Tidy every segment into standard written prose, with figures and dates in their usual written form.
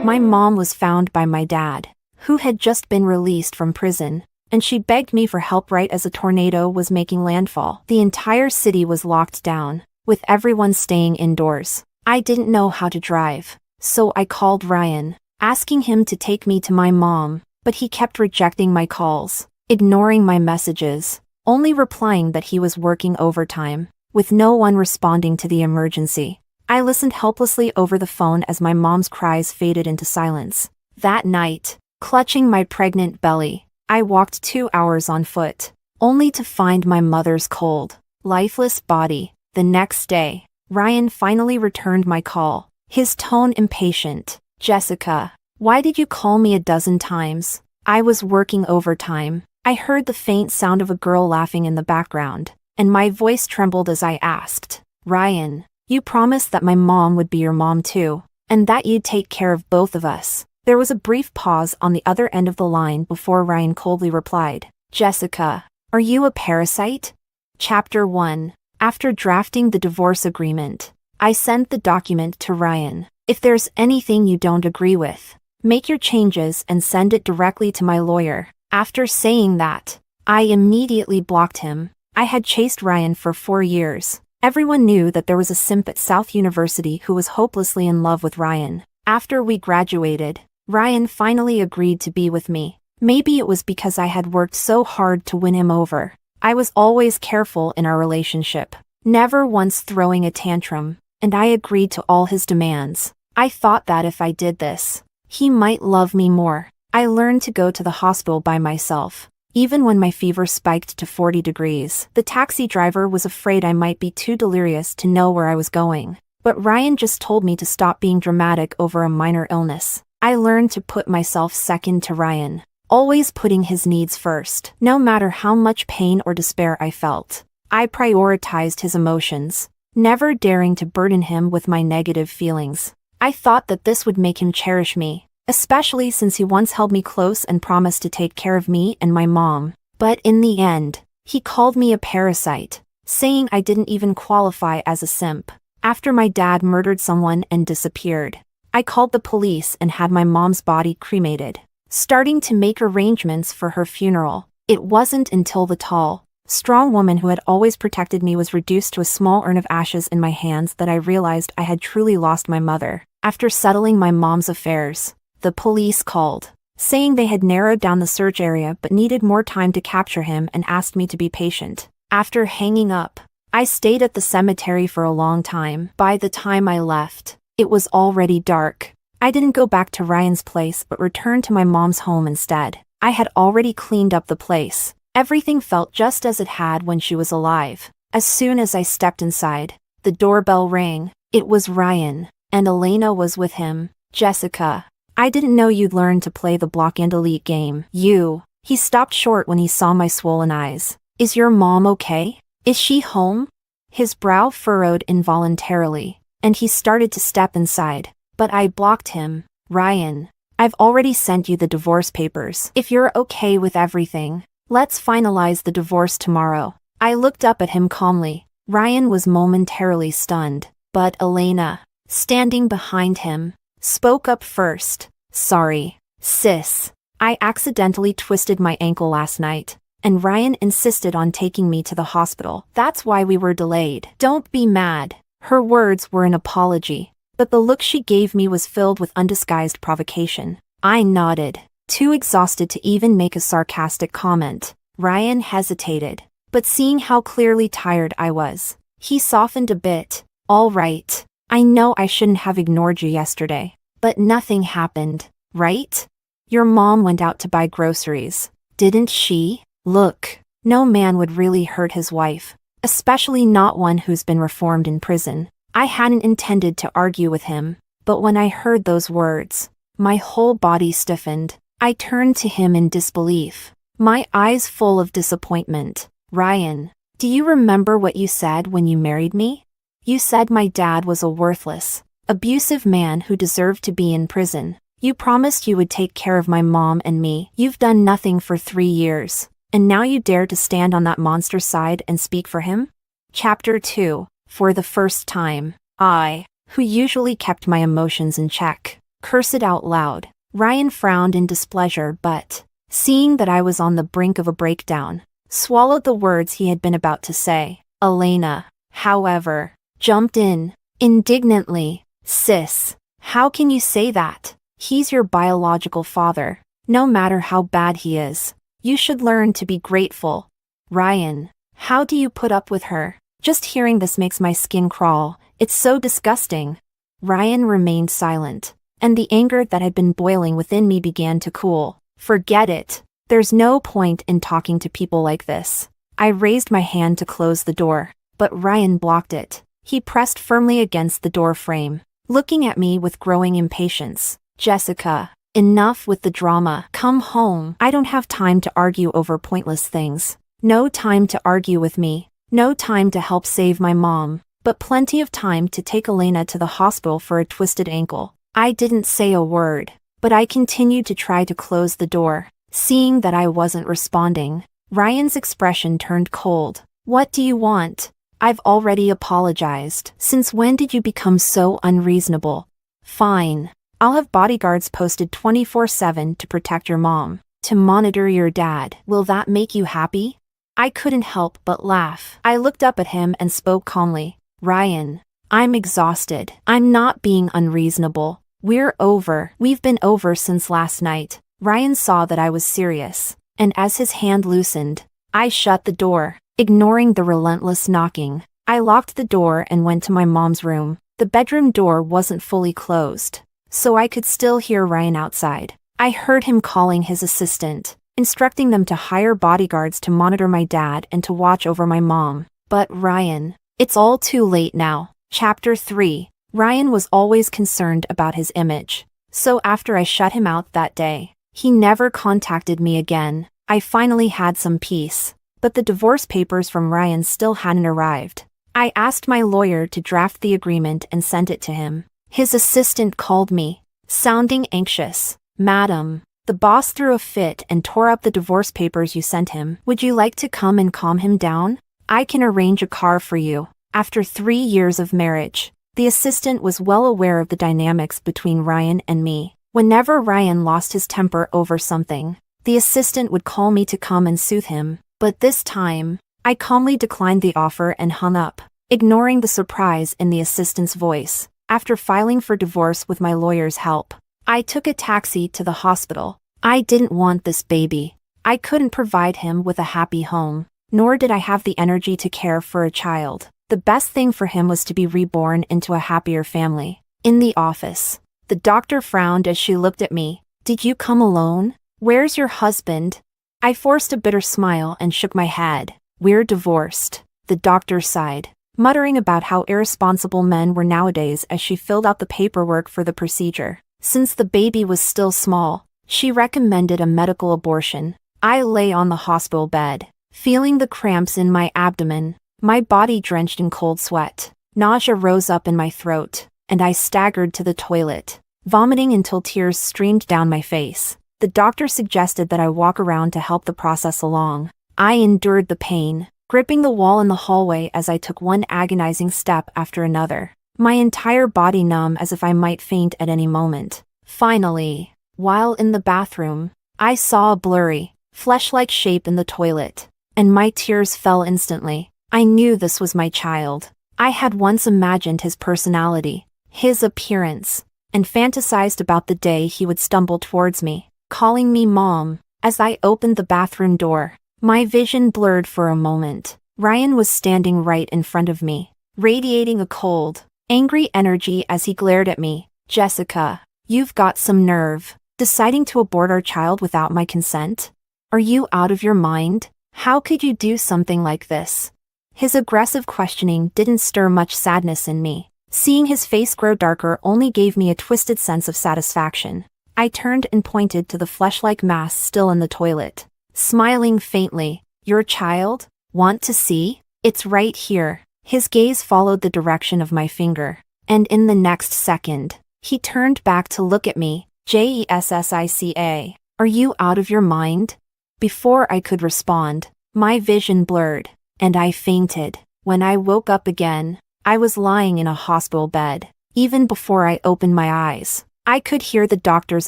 My mom was found by my dad, who had just been released from prison, and she begged me for help right as a tornado was making landfall. The entire city was locked down, with everyone staying indoors. I didn't know how to drive, so I called Ryan, asking him to take me to my mom, but he kept rejecting my calls, ignoring my messages, only replying that he was working overtime, with no one responding to the emergency. I listened helplessly over the phone as my mom's cries faded into silence. That night, clutching my pregnant belly, I walked 2 hours on foot, only to find my mother's cold, lifeless body. The next day, Ryan finally returned my call, his tone impatient. "Jessica, why did you call me a dozen times? I was working overtime." I heard the faint sound of a girl laughing in the background, and my voice trembled as I asked, "Ryan, you promised that my mom would be your mom too, and that you'd take care of both of us." There was a brief pause on the other end of the line before Ryan coldly replied, "Jessica, are you a parasite?" Chapter 1. After drafting the divorce agreement, I sent the document to Ryan. "If there's anything you don't agree with, make your changes and send it directly to my lawyer." After saying that, I immediately blocked him. I had chased Ryan for 4 years. Everyone knew that there was a simp at South University who was hopelessly in love with Ryan. After we graduated, Ryan finally agreed to be with me. Maybe it was because I had worked so hard to win him over. I was always careful in our relationship, never once throwing a tantrum, and I agreed to all his demands. I thought that if I did this, he might love me more. I learned to go to the hospital by myself, even when my fever spiked to 40 degrees. The taxi driver was afraid I might be too delirious to know where I was going, but Ryan just told me to stop being dramatic over a minor illness. I learned to put myself second to Ryan, always putting his needs first. No matter how much pain or despair I felt, I prioritized his emotions, never daring to burden him with my negative feelings. I thought that this would make him cherish me, especially since he once held me close and promised to take care of me and my mom. But in the end, he called me a parasite, saying I didn't even qualify as a simp. After my dad murdered someone and disappeared, I called the police and had my mom's body cremated, starting to make arrangements for her funeral. It wasn't until the tall, strong woman who had always protected me was reduced to a small urn of ashes in my hands that I realized I had truly lost my mother. After settling my mom's affairs, the police called, saying they had narrowed down the search area but needed more time to capture him and asked me to be patient. After hanging up, I stayed at the cemetery for a long time. By the time I left, it was already dark. I didn't go back to Ryan's place but returned to my mom's home instead. I had already cleaned up the place. Everything felt just as it had when she was alive. As soon as I stepped inside, the doorbell rang. It was Ryan, and Elena was with him. "Jessica, I didn't know you'd learn to play the block and delete game." He stopped short when he saw my swollen eyes. "Is your mom okay? Is she home?" His brow furrowed involuntarily, and he started to step inside, but I blocked him. "Ryan, I've already sent you the divorce papers. If you're okay with everything, let's finalize the divorce tomorrow." I looked up at him calmly. Ryan was momentarily stunned, but Elena, standing behind him, spoke up first. "Sorry, sis. I accidentally twisted my ankle last night, and Ryan insisted on taking me to the hospital. That's why we were delayed." "Don't be mad." Her words were an apology, but the look she gave me was filled with undisguised provocation. I nodded, too exhausted to even make a sarcastic comment. Ryan hesitated, but seeing how clearly tired I was, he softened a bit. "All right. I know I shouldn't have ignored you yesterday, but nothing happened, right? Your mom went out to buy groceries, didn't she? Look, no man would really hurt his wife, especially not one who's been reformed in prison." I hadn't intended to argue with him, but when I heard those words, my whole body stiffened. I turned to him in disbelief, my eyes full of disappointment. "Ryan, do you remember what you said when you married me? You said my dad was a worthless, abusive man who deserved to be in prison. You promised you would take care of my mom and me. You've done nothing for 3 years, and now you dare to stand on that monster's side and speak for him?" Chapter 2. For the first time, I, who usually kept my emotions in check, Curse it out loud. Ryan frowned in displeasure but, seeing that I was on the brink of a breakdown, swallowed the words he had been about to say. Elena, however, jumped in, indignantly. Sis, how can you say that? He's your biological father. No matter how bad he is, you should learn to be grateful. Ryan, how do you put up with her? Just hearing this makes my skin crawl. It's so disgusting. Ryan remained silent, and the anger that had been boiling within me began to cool. Forget it. There's no point in talking to people like this. I raised my hand to close the door, but Ryan blocked it. He pressed firmly against the door frame, looking at me with growing impatience. Jessica, enough with the drama. Come home. I don't have time to argue over pointless things. No time to argue with me. No time to help save my mom, but plenty of time to take Elena to the hospital for a twisted ankle. I didn't say a word, but I continued to try to close the door. Seeing that I wasn't responding, Ryan's expression turned cold. What do you want? I've already apologized. Since when did you become so unreasonable? Fine. I'll have bodyguards posted 24/7 to protect your mom, to monitor your dad. Will that make you happy? I couldn't help but laugh. I looked up at him and spoke calmly. Ryan, I'm exhausted. I'm not being unreasonable. We're over. We've been over since last night. Ryan saw that I was serious, and as his hand loosened, I shut the door, ignoring the relentless knocking. I locked the door and went to my mom's room. The bedroom door wasn't fully closed, so I could still hear Ryan outside. I heard him calling his assistant, instructing them to hire bodyguards to monitor my dad and to watch over my mom. But Ryan, it's all too late now. Chapter 3. Ryan was always concerned about his image, so after I shut him out that day, he never contacted me again. I finally had some peace, but the divorce papers from Ryan still hadn't arrived. I asked my lawyer to draft the agreement and sent it to him. His assistant called me, sounding anxious. Madam, the boss threw a fit and tore up the divorce papers you sent him. Would you like to come and calm him down? I can arrange a car for you. After 3 years of marriage, the assistant was well aware of the dynamics between Ryan and me. Whenever Ryan lost his temper over something, the assistant would call me to come and soothe him. But this time, I calmly declined the offer and hung up, ignoring the surprise in the assistant's voice. After filing for divorce with my lawyer's help, I took a taxi to the hospital. I didn't want this baby. I couldn't provide him with a happy home, nor did I have the energy to care for a child. The best thing for him was to be reborn into a happier family. In the office, the doctor frowned as she looked at me. Did you come alone? Where's your husband? I forced a bitter smile and shook my head. We're divorced. The doctor sighed, muttering about how irresponsible men were nowadays as she filled out the paperwork for the procedure. Since the baby was still small, she recommended a medical abortion. I lay on the hospital bed, feeling the cramps in my abdomen, my body drenched in cold sweat. Nausea rose up in my throat, and I staggered to the toilet, vomiting until tears streamed down my face. The doctor suggested that I walk around to help the process along. I endured the pain, gripping the wall in the hallway as I took one agonizing step after another, my entire body numb as if I might faint at any moment. Finally, while in the bathroom, I saw a blurry, flesh-like shape in the toilet, and my tears fell instantly. I knew this was my child. I had once imagined his personality, his appearance, and fantasized about the day he would stumble towards me, calling me Mom. As I opened the bathroom door, my vision blurred for a moment. Ryan was standing right in front of me, radiating a cold, angry energy as he glared at me. Jessica, you've got some nerve. Deciding to abort our child without my consent? Are you out of your mind? How could you do something like this? His aggressive questioning didn't stir much sadness in me. Seeing his face grow darker only gave me a twisted sense of satisfaction. I turned and pointed to the flesh-like mass still in the toilet, smiling faintly. Your child? Want to see? It's right here. His gaze followed the direction of my finger, and in the next second, he turned back to look at me. Jessica, are you out of your mind? Before I could respond, my vision blurred, and I fainted. When I woke up again, I was lying in a hospital bed. Even before I opened my eyes, I could hear the doctor's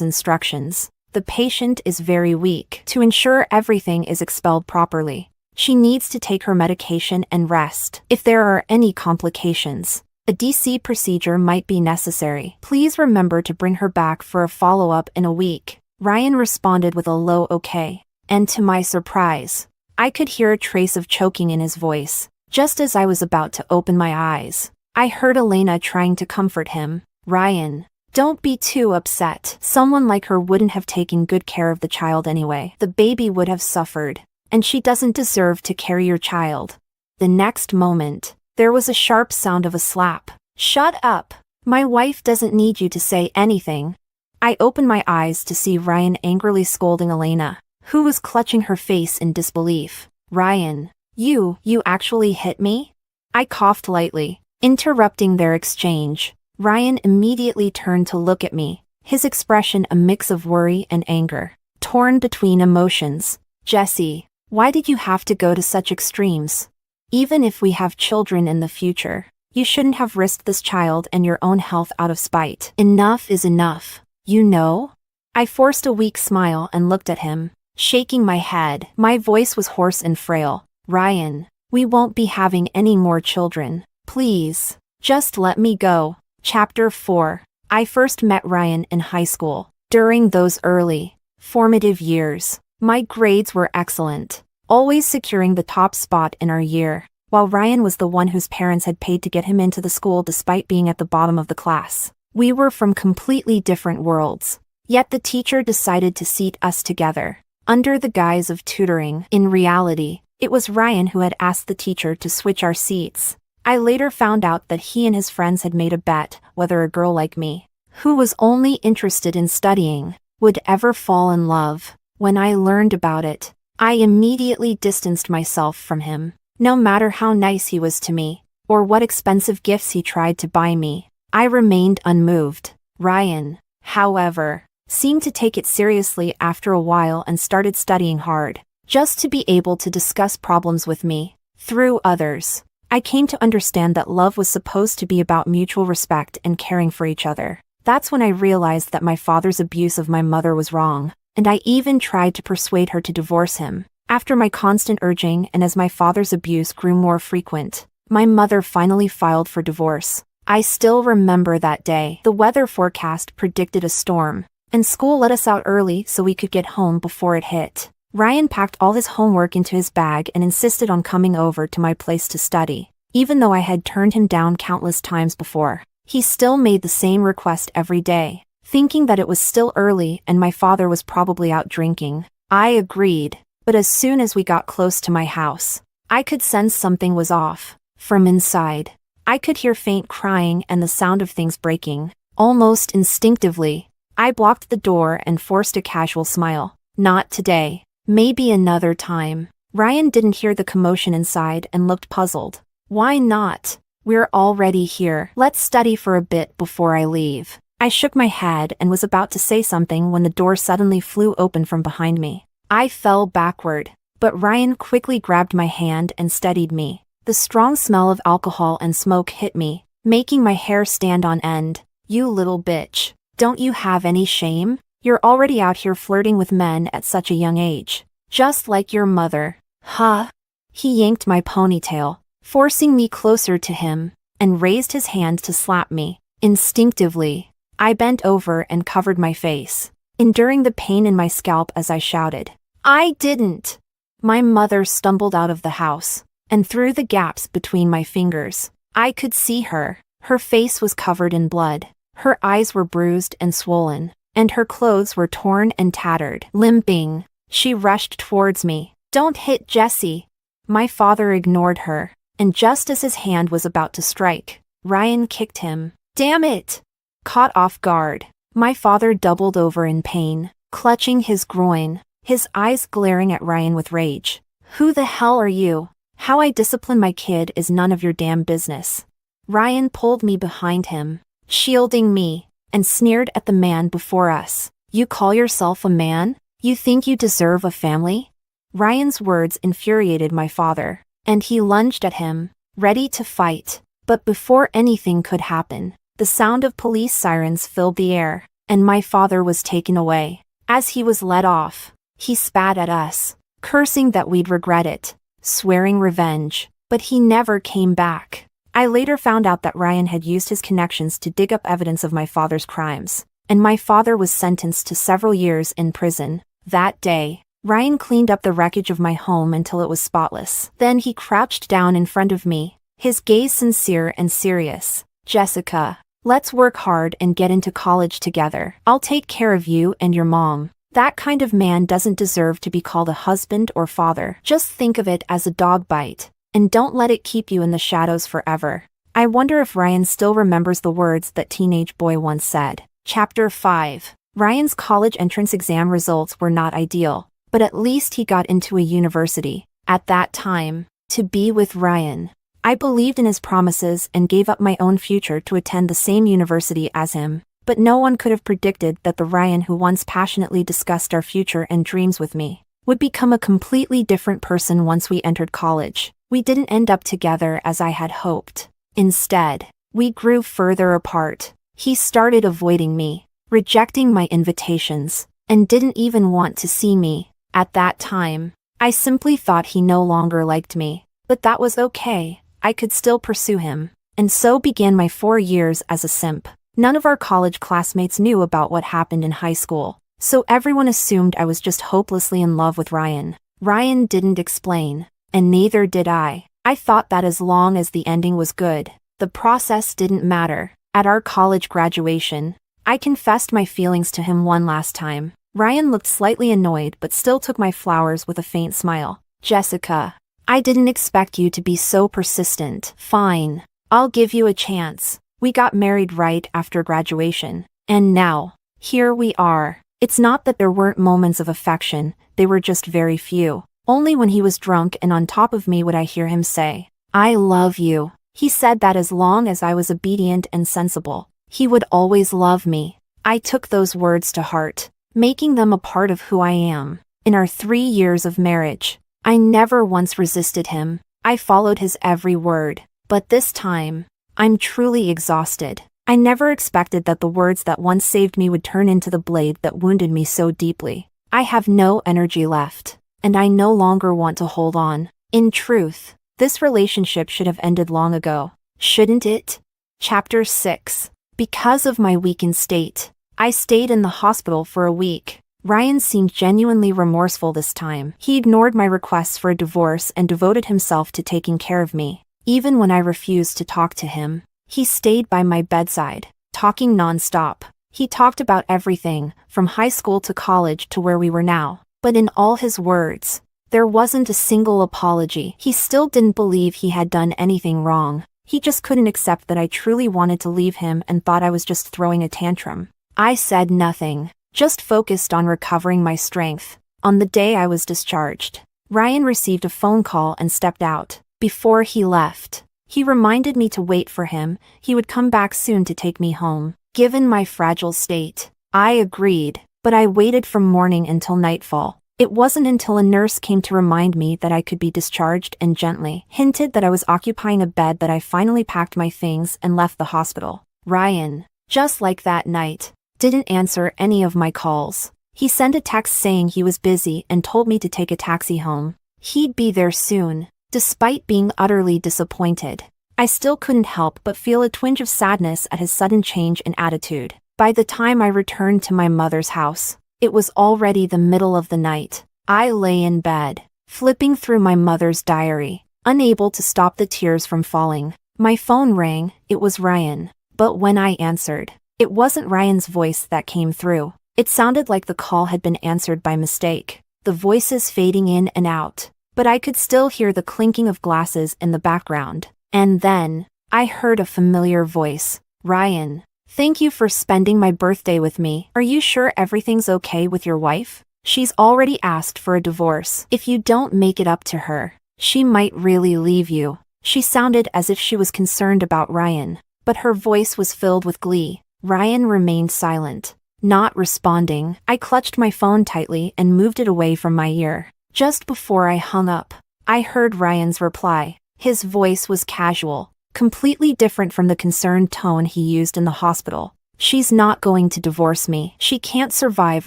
instructions. The patient is very weak. To ensure everything is expelled properly, she needs to take her medication and rest. If there are any complications, a DC procedure might be necessary. Please remember to bring her back for a follow-up in a week. Ryan responded with a low okay. And to my surprise, I could hear a trace of choking in his voice. Just as I was about to open my eyes, I heard Elena trying to comfort him. Ryan, don't be too upset. Someone like her wouldn't have taken good care of the child anyway. The baby would have suffered, and she doesn't deserve to carry your child. The next moment, there was a sharp sound of a slap. Shut up. My wife doesn't need you to say anything. I opened my eyes to see Ryan angrily scolding Elena, who was clutching her face in disbelief. Ryan, you actually hit me? I coughed lightly, interrupting their exchange. Ryan immediately turned to look at me, his expression a mix of worry and anger, torn between emotions. Jessie, why did you have to go to such extremes? Even if we have children in the future, you shouldn't have risked this child and your own health out of spite. Enough is enough, you know? I forced a weak smile and looked at him, shaking my head. My voice was hoarse and frail. Ryan, we won't be having any more children. Please, just let me go. Chapter 4. I first met Ryan in high school. During those early, formative years, my grades were excellent, always securing the top spot in our year, while Ryan was the one whose parents had paid to get him into the school despite being at the bottom of the class. We were from completely different worlds, yet the teacher decided to seat us together, under the guise of tutoring. In reality, it was Ryan who had asked the teacher to switch our seats. I later found out that he and his friends had made a bet whether a girl like me, who was only interested in studying, would ever fall in love. When I learned about it, I immediately distanced myself from him. No matter how nice he was to me, or what expensive gifts he tried to buy me, I remained unmoved. Ryan, however, seemed to take it seriously after a while and started studying hard, just to be able to discuss problems with me. Through others, I came to understand that love was supposed to be about mutual respect and caring for each other. That's when I realized that my father's abuse of my mother was wrong, and I even tried to persuade her to divorce him. After my constant urging and as my father's abuse grew more frequent, my mother finally filed for divorce. I still remember that day. The weather forecast predicted a storm, and school let us out early so we could get home before it hit. Ryan packed all his homework into his bag and insisted on coming over to my place to study. Even though I had turned him down countless times before, he still made the same request every day, thinking that it was still early and my father was probably out drinking. I agreed, but as soon as we got close to my house, I could sense something was off. From inside, I could hear faint crying and the sound of things breaking. Almost instinctively, I blocked the door and forced a casual smile. Not today. Maybe another time. Ryan didn't hear the commotion inside and looked puzzled. Why not? We're already here. Let's study for a bit before I leave. I shook my head and was about to say something when the door suddenly flew open from behind me. I fell backward, but Ryan quickly grabbed my hand and steadied me. The strong smell of alcohol and smoke hit me, making my hair stand on end. You little bitch. Don't you have any shame? You're already out here flirting with men at such a young age. Just like your mother. Huh? He yanked my ponytail, forcing me closer to him, and raised his hand to slap me. Instinctively, I bent over and covered my face, enduring the pain in my scalp as I shouted, "I didn't!" My mother stumbled out of the house, and through the gaps between my fingers, I could see her. Her face was covered in blood. Her eyes were bruised and swollen, and her clothes were torn and tattered. Limping, she rushed towards me. "Don't hit Jessie!" My father ignored her, and just as his hand was about to strike, Ryan kicked him. "Damn it!" Caught off guard, my father doubled over in pain, clutching his groin, his eyes glaring at Ryan with rage. "Who the hell are you? How I discipline my kid is none of your damn business." Ryan pulled me behind him, shielding me, and sneered at the man before us. "You call yourself a man? You think you deserve a family?" Ryan's words infuriated my father, and he lunged at him, ready to fight. But before anything could happen, the sound of police sirens filled the air, and my father was taken away. As he was let off, he spat at us, cursing that we'd regret it, swearing revenge, but he never came back. I later found out that Ryan had used his connections to dig up evidence of my father's crimes, and my father was sentenced to several years in prison. That day, Ryan cleaned up the wreckage of my home until it was spotless. Then he crouched down in front of me, his gaze sincere and serious. "Jessica, let's work hard and get into college together. I'll take care of you and your mom." That kind of man doesn't deserve to be called a husband or father. Just think of it as a dog bite, and don't let it keep you in the shadows forever. I wonder if Ryan still remembers the words that teenage boy once said. Chapter 5. Ryan's college entrance exam results were not ideal, but at least he got into a university. At that time, to be with Ryan, I believed in his promises and gave up my own future to attend the same university as him. But no one could have predicted that the Ryan who once passionately discussed our future and dreams with me would become a completely different person once we entered college. We didn't end up together as I had hoped. Instead, we grew further apart. He started avoiding me, rejecting my invitations, and didn't even want to see me. At that time, I simply thought he no longer liked me. But that was okay, I could still pursue him. And so began my 4 years as a simp. None of our college classmates knew about what happened in high school, so everyone assumed I was just hopelessly in love with Ryan. Ryan didn't explain, and neither did I. I thought that as long as the ending was good, the process didn't matter. At our college graduation, I confessed my feelings to him one last time. Ryan looked slightly annoyed but still took my flowers with a faint smile. "Jessica, I didn't expect you to be so persistent." "Fine, I'll give you a chance." We got married right after graduation, and now, here we are. It's not that there weren't moments of affection, they were just very few. Only when he was drunk and on top of me would I hear him say, "I love you." He said that as long as I was obedient and sensible, he would always love me. I took those words to heart, making them a part of who I am. In our 3 years of marriage, I never once resisted him. I followed his every word. But this time, I'm truly exhausted. I never expected that the words that once saved me would turn into the blade that wounded me so deeply. I have no energy left, and I no longer want to hold on. In truth, this relationship should have ended long ago, shouldn't it? Chapter 6. Because of my weakened state, I stayed in the hospital for a week. Ryan seemed genuinely remorseful this time. He ignored my requests for a divorce and devoted himself to taking care of me. Even when I refused to talk to him, he stayed by my bedside, talking nonstop. He talked about everything, from high school to college to where we were now. But in all his words, there wasn't a single apology. He still didn't believe he had done anything wrong. He just couldn't accept that I truly wanted to leave him and thought I was just throwing a tantrum. I said nothing, just focused on recovering my strength. On the day I was discharged, Ryan received a phone call and stepped out. Before he left, he reminded me to wait for him. He would come back soon to take me home. Given my fragile state, I agreed, but I waited from morning until nightfall. It wasn't until a nurse came to remind me that I could be discharged and gently hinted that I was occupying a bed that I finally packed my things and left the hospital. Ryan, just like that night, didn't answer any of my calls. He sent a text saying he was busy and told me to take a taxi home. He'd be there soon. Despite being utterly disappointed, I still couldn't help but feel a twinge of sadness at his sudden change in attitude. By the time I returned to my mother's house, it was already the middle of the night. I lay in bed, flipping through my mother's diary, unable to stop the tears from falling. My phone rang. It was Ryan. But when I answered, it wasn't Ryan's voice that came through. It sounded like the call had been answered by mistake, the voices fading in and out. But I could still hear the clinking of glasses in the background. And then, I heard a familiar voice. "Ryan, thank you for spending my birthday with me. Are you sure everything's okay with your wife? She's already asked for a divorce. If you don't make it up to her, she might really leave you." She sounded as if she was concerned about Ryan, but her voice was filled with glee. Ryan remained silent, not responding. I clutched my phone tightly and moved it away from my ear. Just before I hung up, I heard Ryan's reply. His voice was casual, completely different from the concerned tone he used in the hospital. She's not going to divorce me. She can't survive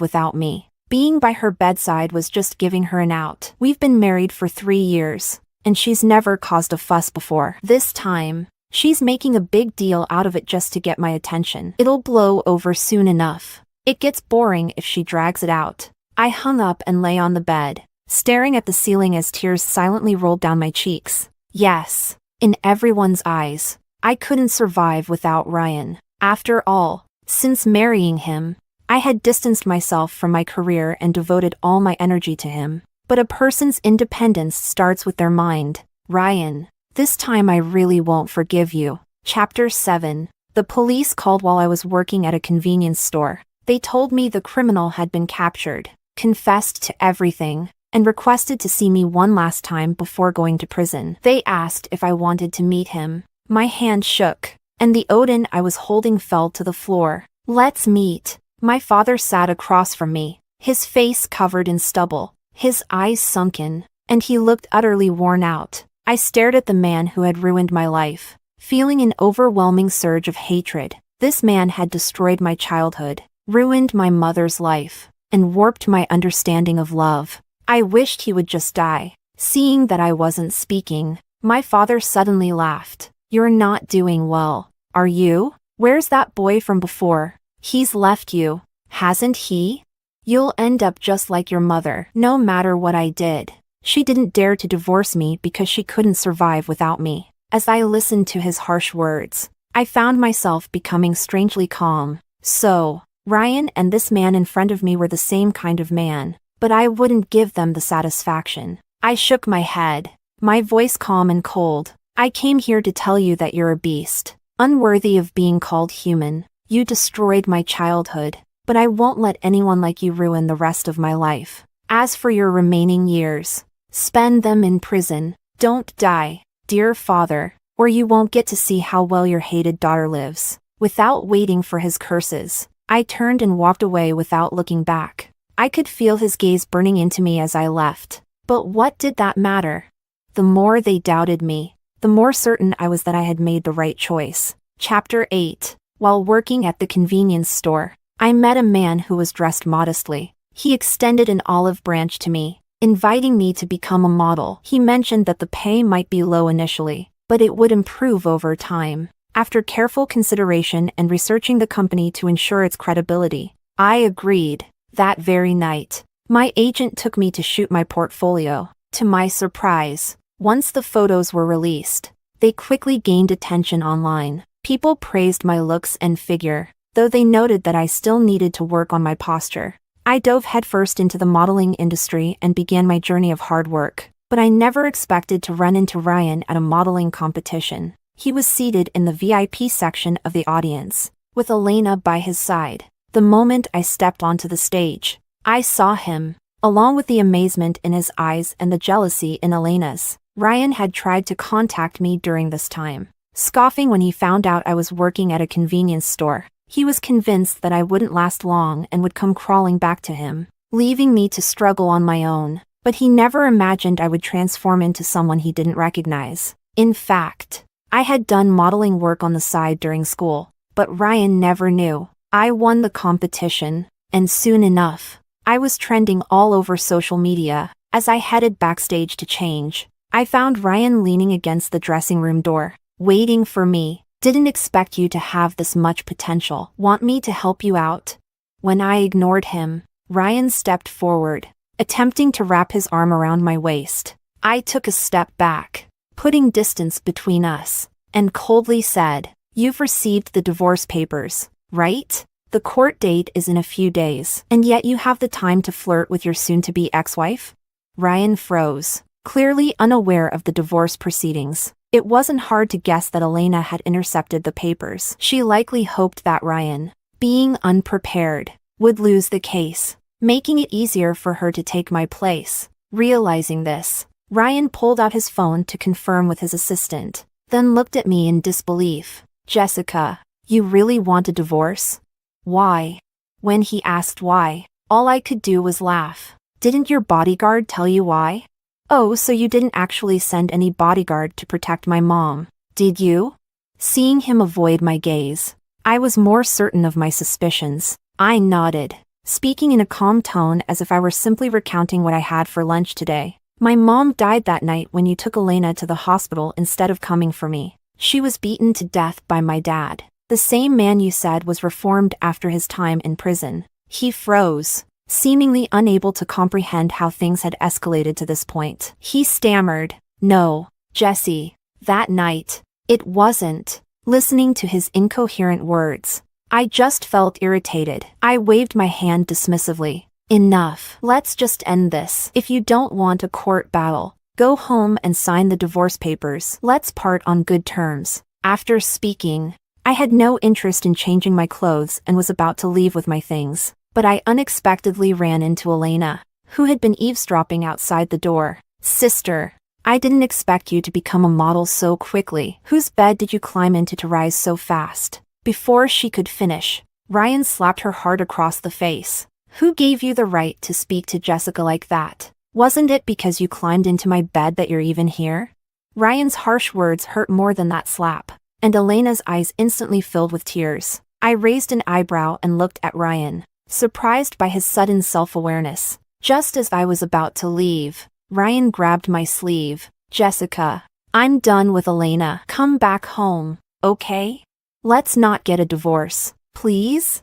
without me. Being by her bedside was just giving her an out. We've been married for 3 years, and she's never caused a fuss before. This time, she's making a big deal out of it just to get my attention. It'll blow over soon enough. It gets boring if she drags it out. I hung up and lay on the bed, staring at the ceiling as tears silently rolled down my cheeks. Yes, in everyone's eyes, I couldn't survive without Ryan. After all, since marrying him, I had distanced myself from my career and devoted all my energy to him. But a person's independence starts with their mind. Ryan, this time I really won't forgive you. Chapter 7. The police called while I was working at a convenience store. They told me the criminal had been captured, confessed to everything, and requested to see me one last time before going to prison. They asked if I wanted to meet him. My hand shook, and the Odin I was holding fell to the floor. Let's meet. My father sat across from me, his face covered in stubble, his eyes sunken, and he looked utterly worn out. I stared at the man who had ruined my life, feeling an overwhelming surge of hatred. This man had destroyed my childhood, ruined my mother's life, and warped my understanding of love. I wished he would just die. Seeing that I wasn't speaking, my father suddenly laughed. You're not doing well, are you? Where's that boy from before? He's left you, hasn't he? You'll end up just like your mother. No matter what I did, she didn't dare to divorce me because she couldn't survive without me. As I listened to his harsh words, I found myself becoming strangely calm. So, Ryan and this man in front of me were the same kind of man, but I wouldn't give them the satisfaction. I shook my head, my voice calm and cold. I came here to tell you that you're a beast, unworthy of being called human. You destroyed my childhood, but I won't let anyone like you ruin the rest of my life. As for your remaining years, spend them in prison. Don't die, dear father, or you won't get to see how well your hated daughter lives. Without waiting for his curses, I turned and walked away without looking back. I could feel his gaze burning into me as I left. But what did that matter? The more they doubted me, the more certain I was that I had made the right choice. Chapter 8. While working at the convenience store, I met a man who was dressed modestly. He extended an olive branch to me, inviting me to become a model. He mentioned that the pay might be low initially, but it would improve over time. After careful consideration and researching the company to ensure its credibility, I agreed. That very night, my agent took me to shoot my portfolio. To my surprise, once the photos were released, they quickly gained attention online. People praised my looks and figure, though they noted that I still needed to work on my posture. I dove headfirst into the modeling industry and began my journey of hard work. But I never expected to run into Ryan at a modeling competition. He was seated in the VIP section of the audience, with Elena by his side. The moment I stepped onto the stage, I saw him, along with the amazement in his eyes and the jealousy in Elena's. Ryan had tried to contact me during this time, scoffing when he found out I was working at a convenience store. He was convinced that I wouldn't last long and would come crawling back to him, leaving me to struggle on my own. But he never imagined I would transform into someone he didn't recognize. In fact, I had done modeling work on the side during school, but Ryan never knew. I won the competition, and soon enough, I was trending all over social media. As I headed backstage to change, I found Ryan leaning against the dressing room door, waiting for me. Didn't expect you to have this much potential. Want me to help you out? When I ignored him, Ryan stepped forward, attempting to wrap his arm around my waist. I took a step back, putting distance between us, and coldly said, "You've received the divorce papers, right? The court date is in a few days, and yet you have the time to flirt with your soon-to-be ex-wife?" Ryan froze, clearly unaware of the divorce proceedings. It wasn't hard to guess that Elena had intercepted the papers. She likely hoped that Ryan, being unprepared, would lose the case, making it easier for her to take my place. Realizing this, Ryan pulled out his phone to confirm with his assistant, then looked at me in disbelief. "Jessica, you really want a divorce? Why?" When he asked why, all I could do was laugh. "Didn't your bodyguard tell you why?" "Oh, so you didn't actually send any bodyguard to protect my mom, did you?" Seeing him avoid my gaze, I was more certain of my suspicions. I nodded, speaking in a calm tone as if I were simply recounting what I had for lunch today. My mom died that night when you took Elena to the hospital instead of coming for me. She was beaten to death by my dad, the same man you said was reformed after his time in prison. He froze, seemingly unable to comprehend how things had escalated to this point. He stammered, "No, Jesse, that night, it wasn't." Listening to his incoherent words, I just felt irritated. I waved my hand dismissively. "Enough. Let's just end this. If you don't want a court battle, go home and sign the divorce papers. Let's part on good terms." After speaking, I had no interest in changing my clothes and was about to leave with my things, but I unexpectedly ran into Elena, who had been eavesdropping outside the door. "Sister, I didn't expect you to become a model so quickly. Whose bed did you climb into to rise so fast?" Before she could finish, Ryan slapped her hard across the face. "Who gave you the right to speak to Jessica like that? Wasn't it because you climbed into my bed that you're even here?" Ryan's harsh words hurt more than that slap, and Elena's eyes instantly filled with tears. I raised an eyebrow and looked at Ryan, surprised by his sudden self-awareness. Just as I was about to leave, Ryan grabbed my sleeve. "Jessica, I'm done with Elena. Come back home, okay? Let's not get a divorce, please?"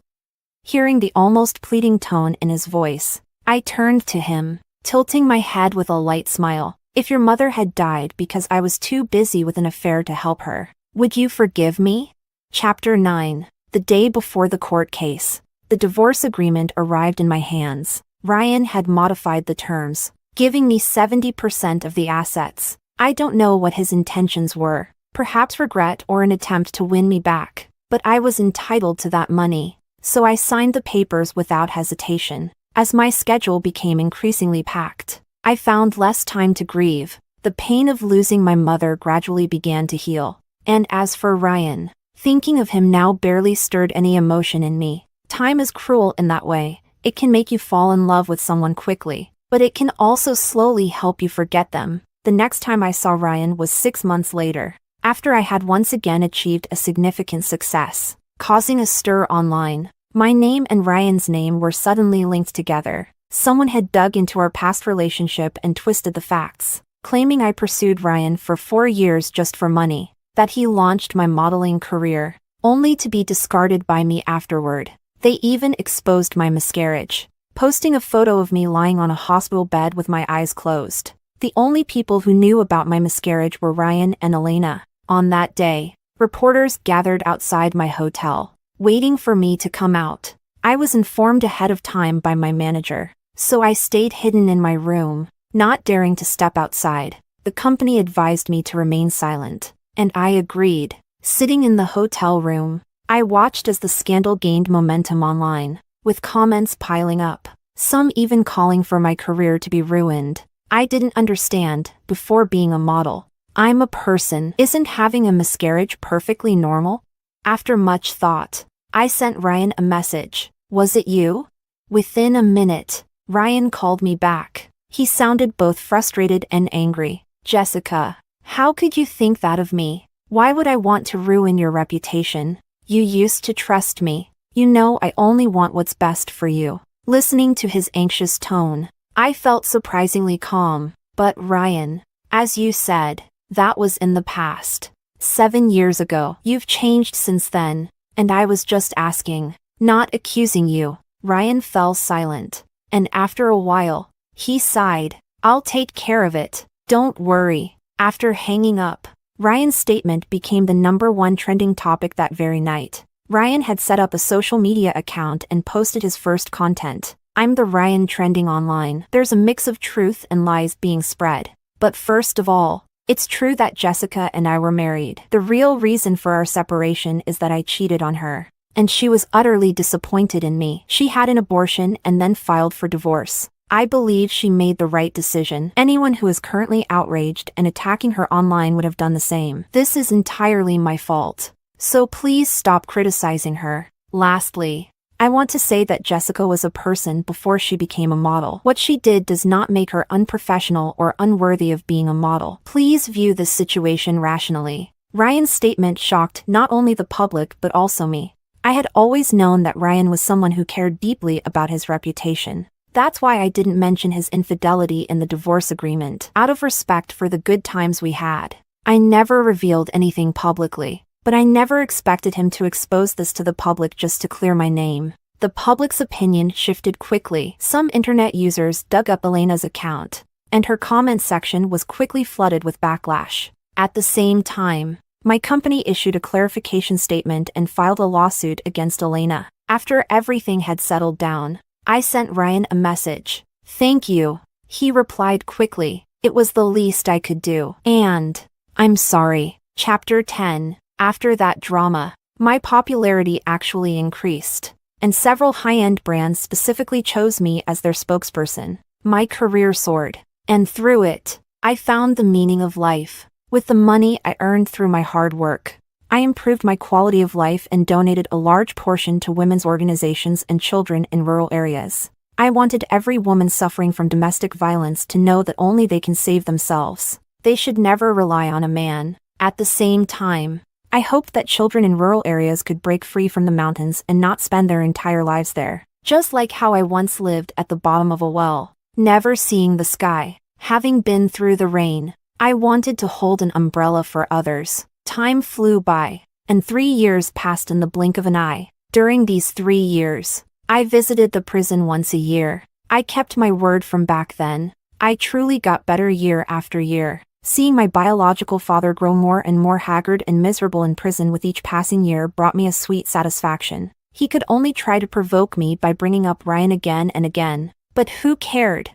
Hearing the almost pleading tone in his voice, I turned to him, tilting my head with a light smile. "If your mother had died because I was too busy with an affair to help her, would you forgive me?" Chapter 9. The day before the court case. The divorce agreement arrived in my hands. Ryan had modified the terms, giving me 70% of the assets. I don't know what his intentions were, perhaps regret or an attempt to win me back, but I was entitled to that money, so I signed the papers without hesitation. As my schedule became increasingly packed, I found less time to grieve. The pain of losing my mother gradually began to heal. And as for Ryan, thinking of him now barely stirred any emotion in me. Time is cruel in that way. It can make you fall in love with someone quickly, but it can also slowly help you forget them. The next time I saw Ryan was 6 months later, after I had once again achieved a significant success, causing a stir online. My name and Ryan's name were suddenly linked together. Someone had dug into our past relationship and twisted the facts, claiming I pursued Ryan for 4 years just for money, that he launched my modeling career, only to be discarded by me afterward. They even exposed my miscarriage, posting a photo of me lying on a hospital bed with my eyes closed. The only people who knew about my miscarriage were Ryan and Elena. On that day, reporters gathered outside my hotel, waiting for me to come out. I was informed ahead of time by my manager, so I stayed hidden in my room, not daring to step outside. The company advised me to remain silent, and I agreed. Sitting in the hotel room, I watched as the scandal gained momentum online, with comments piling up, some even calling for my career to be ruined. I didn't understand, before being a model, I'm a person. Isn't having a miscarriage perfectly normal? After much thought, I sent Ryan a message. "Was it you?" Within a minute, Ryan called me back. He sounded both frustrated and angry. "Jessica, how could you think that of me? Why would I want to ruin your reputation? You used to trust me. You know I only want what's best for you." Listening to his anxious tone, I felt surprisingly calm. "But Ryan, as you said, that was in the past. 7 years ago. You've changed since then, and I was just asking, not accusing you." Ryan fell silent, and after a while, he sighed. "I'll take care of it. Don't worry." After hanging up, Ryan's statement became the #1 trending topic that very night. Ryan had set up a social media account and posted his first content. "I'm the Ryan trending online." There's a mix of truth and lies being spread. But first of all, it's true that Jessica and I were married. The real reason for our separation is that I cheated on her, and she was utterly disappointed in me. She had an abortion and then filed for divorce. I believe she made the right decision. Anyone who is currently outraged and attacking her online would have done the same. This is entirely my fault, so please stop criticizing her. Lastly, I want to say that Jessica was a person before she became a model. What she did does not make her unprofessional or unworthy of being a model. Please view this situation rationally. Ryan's statement shocked not only the public but also me. I had always known that Ryan was someone who cared deeply about his reputation. That's why I didn't mention his infidelity in the divorce agreement, out of respect for the good times we had. I never revealed anything publicly, but I never expected him to expose this to the public just to clear my name. The public's opinion shifted quickly. Some internet users dug up Elena's account, and her comment section was quickly flooded with backlash. At the same time, my company issued a clarification statement and filed a lawsuit against Elena. After everything had settled down, I sent Ryan a message. "Thank you." He replied quickly. It was the least I could do. And, "I'm sorry." Chapter 10. After that drama, my popularity actually increased, and several high-end brands specifically chose me as their spokesperson. My career soared, and through it, I found the meaning of life. With the money I earned through my hard work, I improved my quality of life and donated a large portion to women's organizations and children in rural areas. I wanted every woman suffering from domestic violence to know that only they can save themselves. They should never rely on a man. At the same time, I hoped that children in rural areas could break free from the mountains and not spend their entire lives there. Just like how I once lived at the bottom of a well, never seeing the sky. Having been through the rain, I wanted to hold an umbrella for others. Time flew by, and 3 years passed in the blink of an eye. During these 3 years, I visited the prison once a year. I kept my word from back then. I truly got better year after year. Seeing my biological father grow more and more haggard and miserable in prison with each passing year brought me a sweet satisfaction. He could only try to provoke me by bringing up Ryan again and again. But who cared?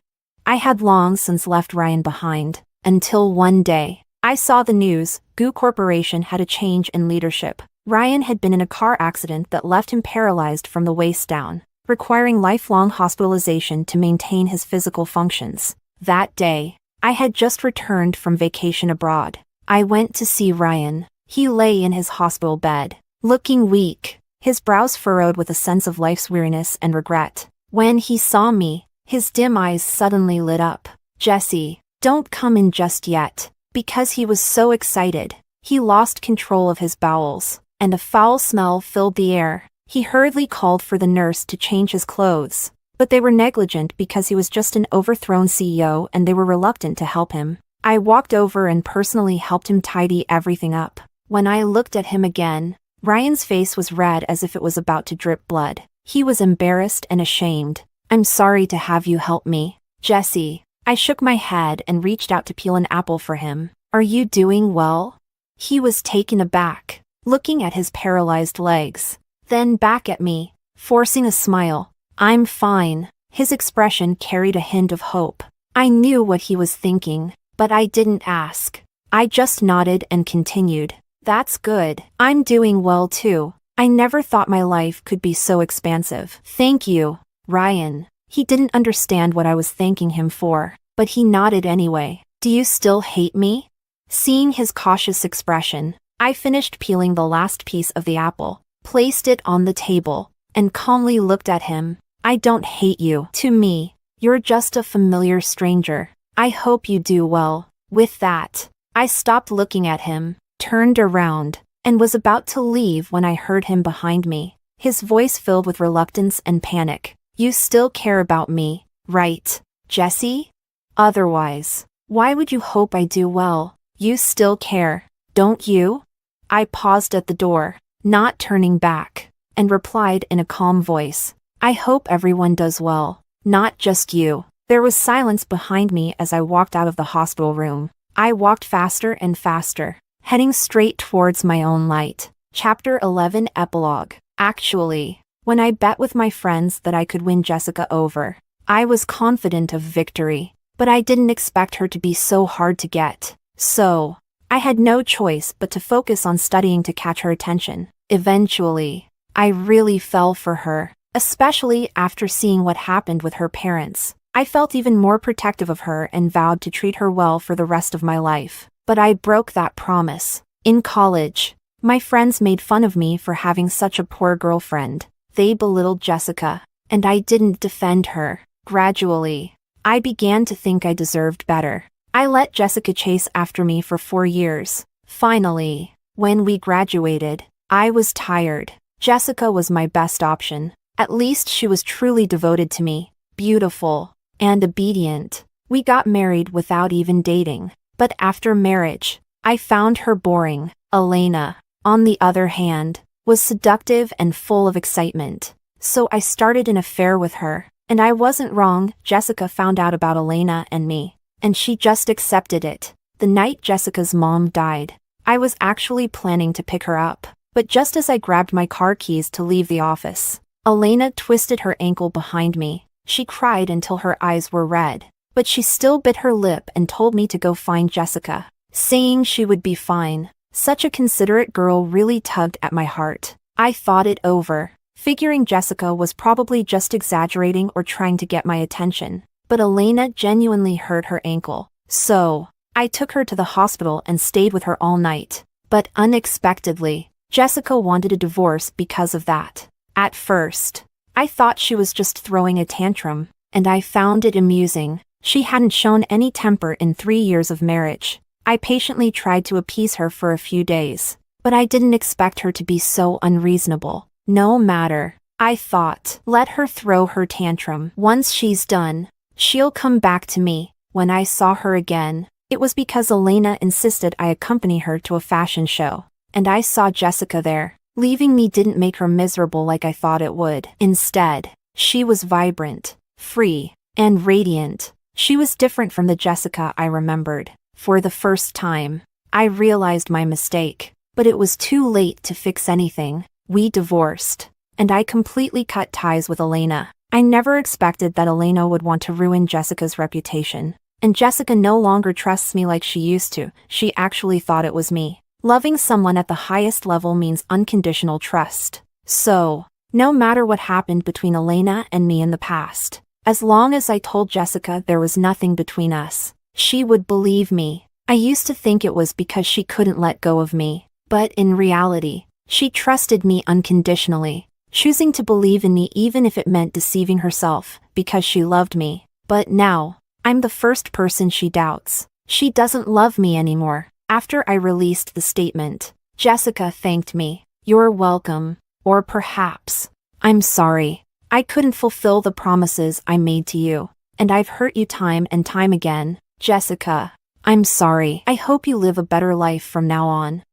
I had long since left Ryan behind, until one day, I saw the news. Goo Corporation had a change in leadership. Ryan had been in a car accident that left him paralyzed from the waist down, requiring lifelong hospitalization to maintain his physical functions. That day, I had just returned from vacation abroad. I went to see Ryan. He lay in his hospital bed, looking weak, his brows furrowed with a sense of life's weariness and regret. When he saw me, his dim eyes suddenly lit up. "Jesse, don't come in just yet." Because he was so excited, he lost control of his bowels, and a foul smell filled the air. He hurriedly called for the nurse to change his clothes, but they were negligent because he was just an overthrown CEO and they were reluctant to help him. I walked over and personally helped him tidy everything up. When I looked at him again, Ryan's face was red as if it was about to drip blood. He was embarrassed and ashamed. "I'm sorry to have you help me, Jesse." I shook my head and reached out to peel an apple for him. "Are you doing well?" He was taken aback, looking at his paralyzed legs, then back at me, forcing a smile. "I'm fine." His expression carried a hint of hope. I knew what he was thinking, but I didn't ask. I just nodded and continued. "That's good. I'm doing well too. I never thought my life could be so expansive." "Thank you, Ryan." He didn't understand what I was thanking him for, but he nodded anyway. "Do you still hate me?" Seeing his cautious expression, I finished peeling the last piece of the apple, placed it on the table, and calmly looked at him. "I don't hate you. To me, you're just a familiar stranger. I hope you do well." With that, I stopped looking at him, turned around, and was about to leave when I heard him behind me, his voice filled with reluctance and panic. "You still care about me, right, Jesse? Otherwise, why would you hope I do well? You still care, don't you?" I paused at the door, not turning back, and replied in a calm voice. "I hope everyone does well, not just you." There was silence behind me as I walked out of the hospital room. I walked faster and faster, heading straight towards my own light. Chapter 11 Epilogue. Actually, when I bet with my friends that I could win Jessica over, I was confident of victory, but I didn't expect her to be so hard to get. So, I had no choice but to focus on studying to catch her attention. Eventually, I really fell for her, especially after seeing what happened with her parents. I felt even more protective of her and vowed to treat her well for the rest of my life. But I broke that promise. In college, my friends made fun of me for having such a poor girlfriend. They belittled Jessica, and I didn't defend her. Gradually, I began to think I deserved better. I let Jessica chase after me for 4 years. Finally, when we graduated, I was tired. Jessica was my best option. At least she was truly devoted to me, beautiful, and obedient. We got married without even dating. But after marriage, I found her boring. Elena, on the other hand, was seductive and full of excitement. So I started an affair with her. And I wasn't wrong. Jessica found out about Elena and me. And she just accepted it. The night Jessica's mom died, I was actually planning to pick her up. But just as I grabbed my car keys to leave the office, Elena twisted her ankle behind me. She cried until her eyes were red. But she still bit her lip and told me to go find Jessica, saying she would be fine. Such a considerate girl really tugged at my heart. I thought it over, figuring Jessica was probably just exaggerating or trying to get my attention. But Elena genuinely hurt her ankle. So, I took her to the hospital and stayed with her all night. But unexpectedly, Jessica wanted a divorce because of that. At first, I thought she was just throwing a tantrum, and I found it amusing. She hadn't shown any temper in 3 years of marriage. I patiently tried to appease her for a few days, but I didn't expect her to be so unreasonable. No matter, I thought, let her throw her tantrum. Once she's done, she'll come back to me. When I saw her again, it was because Elena insisted I accompany her to a fashion show, and I saw Jessica there. Leaving me didn't make her miserable like I thought it would. Instead, she was vibrant, free, and radiant. She was different from the Jessica I remembered. For the first time, I realized my mistake, but it was too late to fix anything. We divorced, and I completely cut ties with Elena. I never expected that Elena would want to ruin Jessica's reputation. And Jessica no longer trusts me like she used to. She actually thought it was me. Loving someone at the highest level means unconditional trust. So, no matter what happened between Elena and me in the past, as long as I told Jessica there was nothing between us, she would believe me. I used to think it was because she couldn't let go of me, but in reality, she trusted me unconditionally, choosing to believe in me even if it meant deceiving herself, because she loved me. But now, I'm the first person she doubts. She doesn't love me anymore. After I released the statement, Jessica thanked me. You're welcome. Or perhaps, I'm sorry. I couldn't fulfill the promises I made to you, and I've hurt you time and time again. Jessica, I'm sorry. I hope you live a better life from now on.